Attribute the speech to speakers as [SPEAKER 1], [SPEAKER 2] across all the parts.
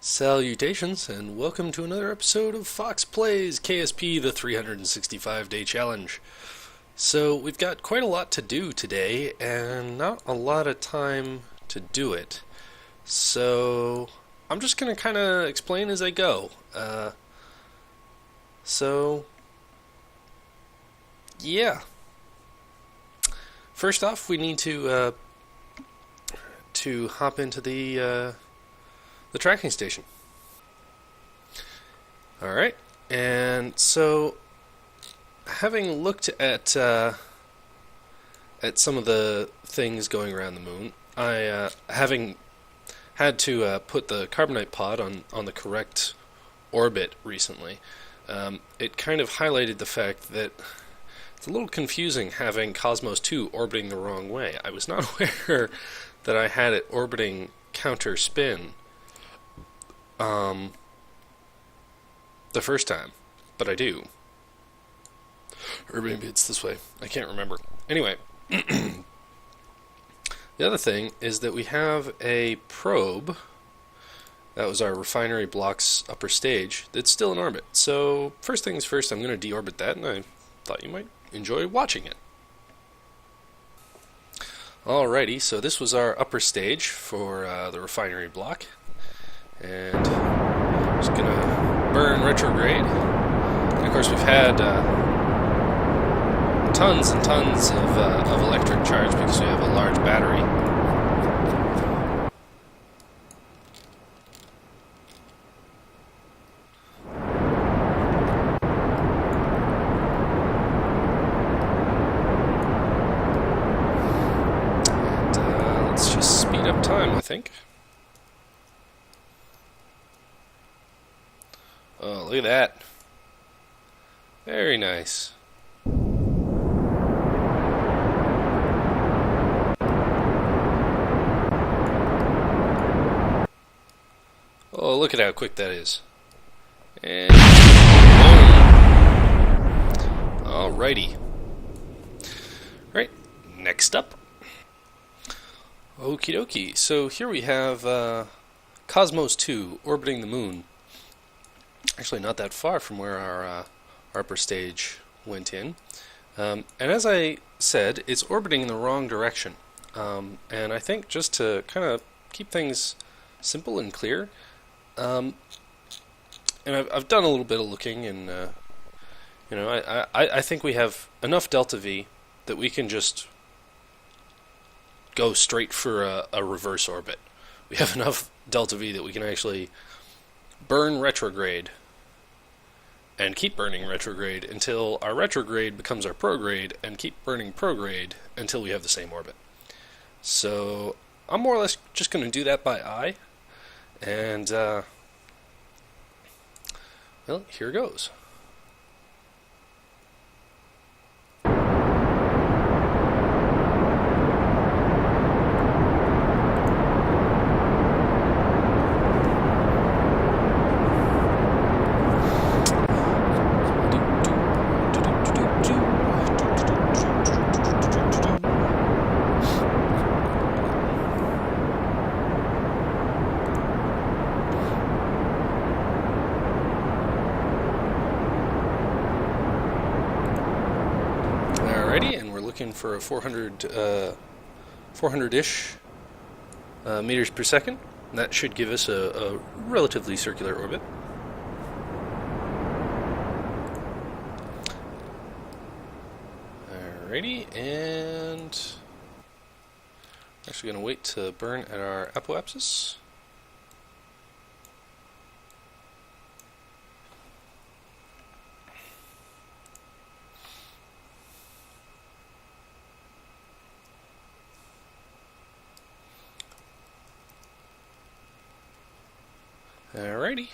[SPEAKER 1] Salutations, and welcome to another episode of Foxx Plays, KSP, the 365-day challenge. So, we've got quite a lot to do today, and not a lot of time to do it. So, I'm just going to kind of explain as I go. Yeah. First off, we need to hop into the tracking station. Alright, and so having looked at some of the things going around the moon, having had to put the carbonite pod on the correct orbit recently, it kind of highlighted the fact that it's a little confusing having Cosmos 2 orbiting the wrong way. I was not aware that I had it orbiting counter spin the first time, but I do. Or maybe it's this way. I can't remember. Anyway, the other thing is that we have a probe. That was our refinery block's upper stage that's still in orbit. So, first things first, I'm going to deorbit that, and I thought you might enjoy watching it. Alrighty, so this was our upper stage for the refinery block. And just gonna burn retrograde. And of course, we've had tons and tons of electric charge because we have a large battery. And let's just speed up time, I think. Oh, look at that. Very nice. Oh, look at how quick that is. And boom. Alrighty. Right, next up. Okie dokie. So here we have Cosmos 2 orbiting the moon. Actually, not that far from where our upper stage went in. And as I said, it's orbiting in the wrong direction. And I think just to kind of keep things simple and clear, and I've done a little bit of looking, and I think we have enough delta V that we can just go straight for a reverse orbit. We have enough delta V that we can actually burn retrograde and keep burning retrograde until our retrograde becomes our prograde, and keep burning prograde until we have the same orbit. So I'm more or less just going to do that by eye, and well, here goes. And we're looking for a 400-ish meters per second. That should give us a relatively circular orbit. Alrighty, and actually going to wait to burn at our apoapsis. Alrighty.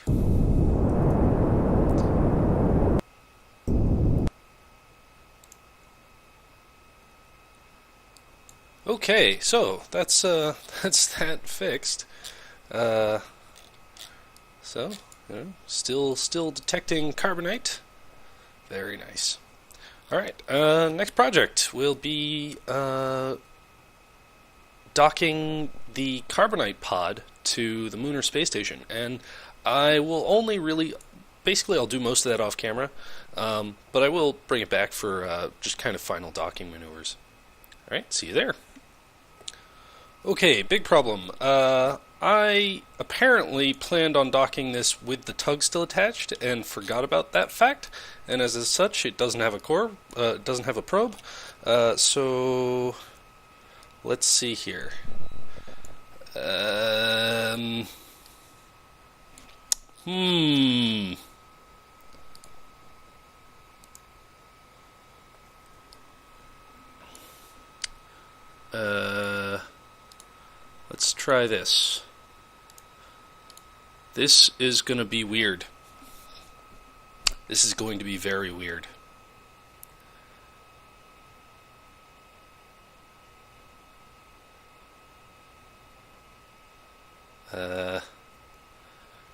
[SPEAKER 1] Okay, so that's that fixed. So, still detecting carbonite. Very nice. Alright, next project will be docking the carbonite pod to the moon or space station, and I will only really, basically I'll do most of that off camera, but I will bring it back for just kind of final docking maneuvers. Alright, see you there. Okay, big problem. I apparently planned on docking this with the tug still attached and forgot about that fact, and as such, it doesn't have a core, doesn't have a probe. So let's see here. Let's try this. This is going to be weird. This is going to be very weird.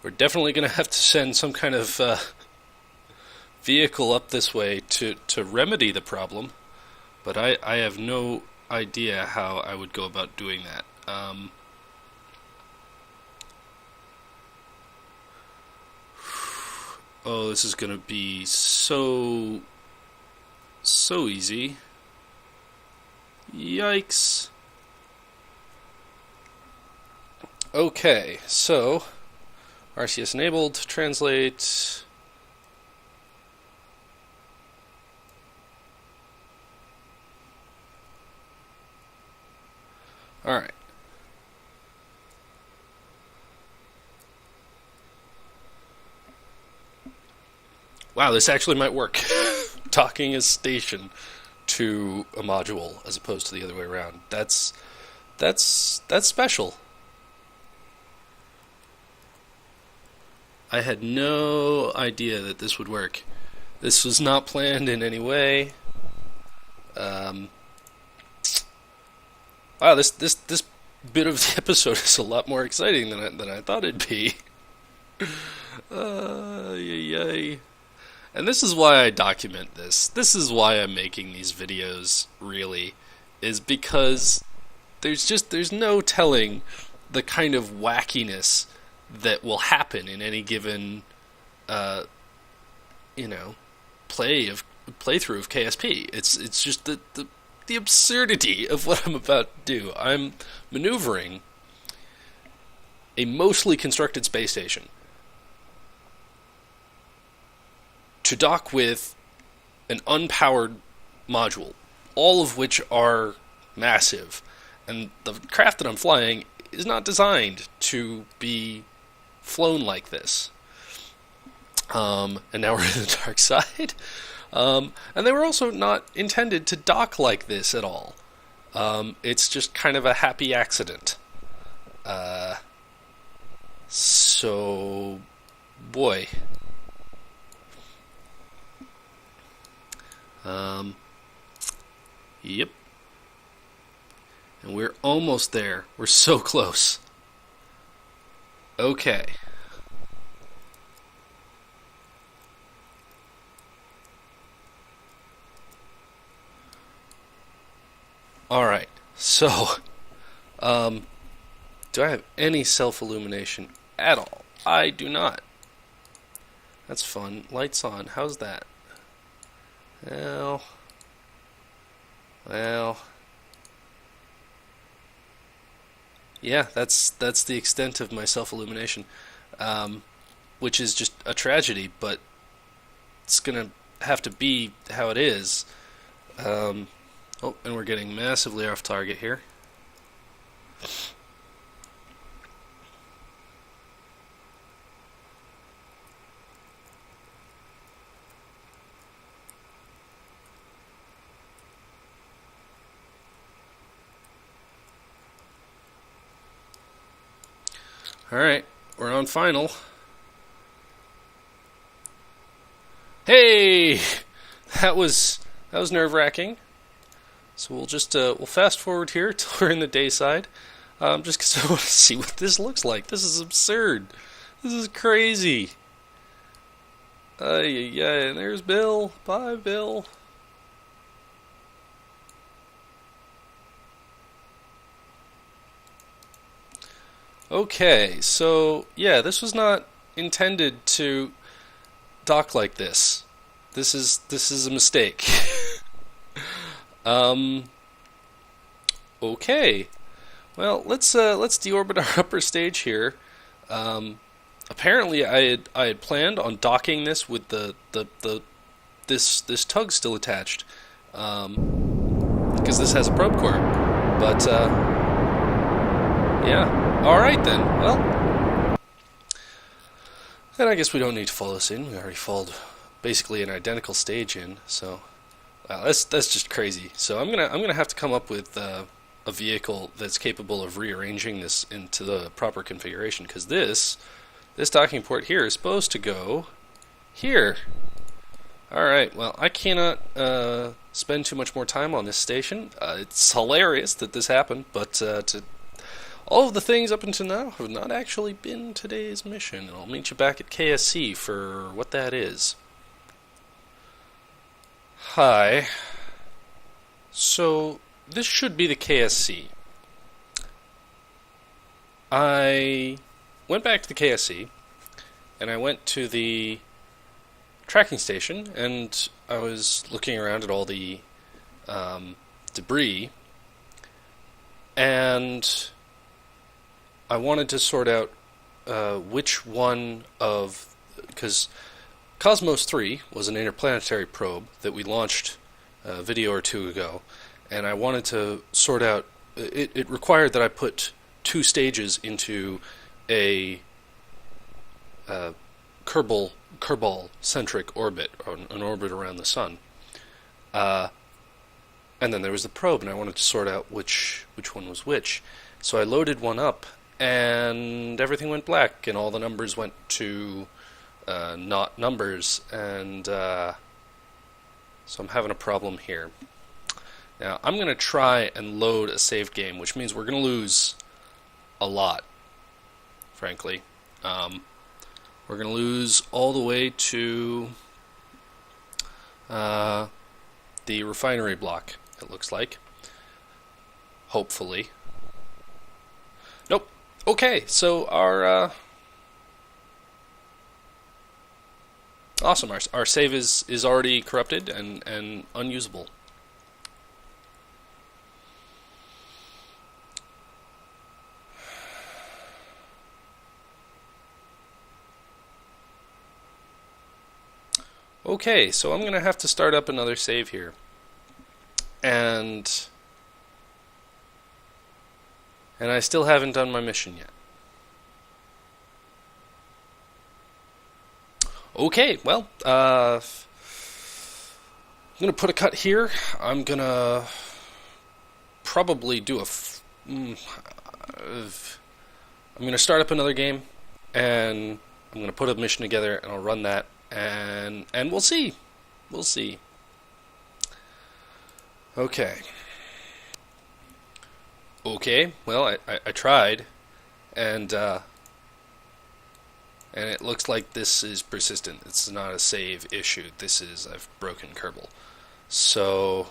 [SPEAKER 1] We're definitely going to have to send some kind of vehicle up this way to remedy the problem, but I have no idea how I would go about doing that. Oh, this is going to be so easy. Yikes. Okay, so RCS enabled, translate. Alright. Wow, this actually might work. Docking a station to a module as opposed to the other way around. That's special. I had no idea that this would work. This was not planned in any way. Wow, this bit of the episode is a lot more exciting than I thought it'd be. Yay. And this is why I document this. This is why I'm making these videos, really, is because there's no telling the kind of wackiness that will happen in any given playthrough of KSP. It's just the absurdity of what I'm about to do. I'm maneuvering a mostly constructed space station to dock with an unpowered module, all of which are massive, and the craft that I'm flying is not designed to be flown like this. And now we're in the dark side. And they were also not intended to dock like this at all. It's just kind of a happy accident. So, boy. Yep. And we're almost there. We're so close. Okay. Alright, so, do I have any self-illumination at all? I do not. That's fun. Lights on. How's that? Well. Yeah, that's the extent of my self-illumination, which is just a tragedy, but it's gonna have to be how it is. Oh, and we're getting massively off target here. Alright, we're on final. Hey! That was nerve-wracking. So we'll just we'll fast forward here till we're in the day side, just because I want to see what this looks like. This is absurd. This is crazy. Yeah, and there's Bill. Bye, Bill. Okay, so yeah, this was not intended to dock like this. This is a mistake. um okay. Well, let's deorbit our upper stage here. Um Apparently I had planned on docking this with the this tug still attached. Because this has a probe core. But yeah. All right then. Well, then I guess we don't need to follow this in. We already followed basically an identical stage in. So wow, that's just crazy. So I'm gonna have to come up with a vehicle that's capable of rearranging this into the proper configuration. Because this docking port here is supposed to go here. Alright, well, I cannot spend too much more time on this station. It's hilarious that this happened, but all of the things up until now have not actually been today's mission. I'll meet you back at KSC for what that is. Hi. So, this should be the KSC. I went back to the KSC, and I went to the tracking station, and I was looking around at all the debris, and I wanted to sort out which one of, because Cosmos 3 was an interplanetary probe that we launched a video or two ago, and I wanted to sort out, it required that I put two stages into a Kerbal-centric orbit, or an orbit around the sun. And then there was the probe, and I wanted to sort out which one was which. So I loaded one up, and everything went black, and all the numbers went to not numbers, and so I'm having a problem here. Now, I'm going to try and load a save game, which means we're going to lose a lot, frankly. We're going to lose all the way to the refinery block, it looks like. Hopefully. Nope. Okay, so our awesome. Our save is already corrupted and unusable. Okay, so I'm going to have to start up another save here. And I still haven't done my mission yet. Okay, well, I'm going to put a cut here. I'm going to probably do I'm going to start up another game, and I'm going to put a mission together, and I'll run that. And we'll see. We'll see. Okay. Okay, well, I tried, and it looks like this is persistent. It's not a save issue. I've broken Kerbal. So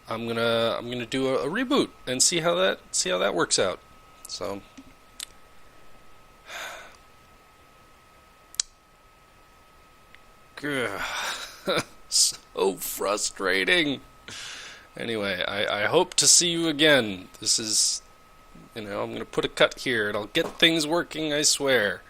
[SPEAKER 1] I'm gonna do a reboot and see how that works out. So so frustrating. Anyway, I hope to see you again. This is, I'm going to put a cut here and I'll get things working, I swear.